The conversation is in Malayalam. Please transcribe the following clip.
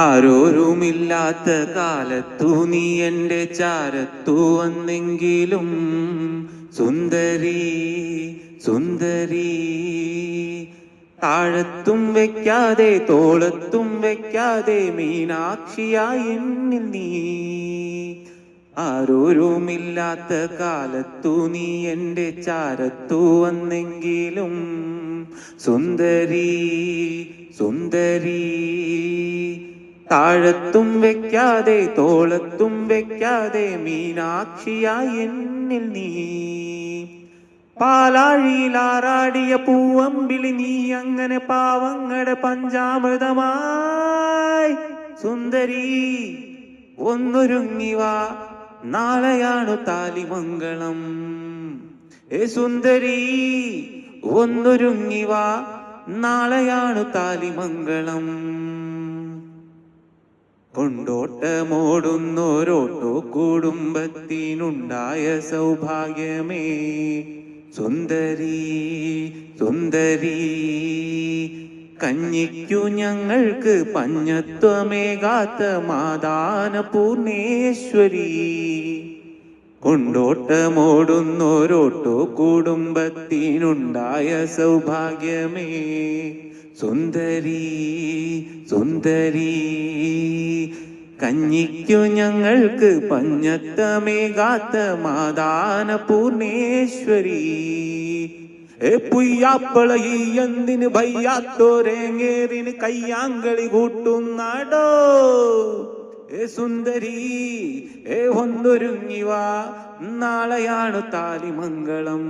ആരോരുമില്ലാത്ത കാലത്തു നീ എൻ്റെ ചാരത്തു വന്നെങ്കിലും സുന്ദരി സുന്ദരി, താഴത്തും വെക്കാതെ തോളത്തും വെക്കാതെ മീനാക്ഷിയായി എന്നിൽ നീ. ആരോരുമില്ലാത്ത കാലത്തു നീ എൻ്റെ ചാരത്തു വന്നെങ്കിലും സുന്ദരി സുന്ദരി, താഴത്തും വെക്കാതെ തോളത്തും വെക്കാതെ മീനാക്ഷിയായി എന്നിൽ നീ. പാലാഴിയിലാറാടിയ പൂവമ്പിളി നീ അങ്ങനെ പാവങ്ങളുടെ പഞ്ചാമൃതമായി. സുന്ദരി ഒന്നൊരുങ്ങിവാ, നാളെയാണു താലിമംഗളം. സുന്ദരി ഒന്നൊരുങ്ങിവാ, നാളെയാണു താലിമംഗളം. കൊണ്ടോട്ടമോടുന്നോരോട്ടോ കുടുംബത്തിനുണ്ടായ സൗഭാഗ്യമേ സുന്ദരി സുന്ദരി, കഞ്ഞിക്കു ഞങ്ങൾക്ക് പഞ്ഞത്വമേകാത്ത മാതാന പൂർണേശ്വരി. കൊണ്ടോട്ടമോടുന്നോരോട്ടോ കുടുംബത്തിനുണ്ടായ സൗഭാഗ്യമേ സുന്ദരി സുന്ദരി, കഞ്ഞിക്കു ഞങ്ങൾക്ക് പഞ്ഞത്തമേകാത്ത മാതാന പൂർണേശ്വരി. പുയ്യാപ്പളയി എന്തിന് ഭയ്യാത്തോരേങ്ങേറിന് കയ്യാങ്കളി കൂട്ടുന്നാടോ. സുന്ദരി ഒന്നൊരുങ്ങിവാ, നാളെയാണു താലിമംഗളം.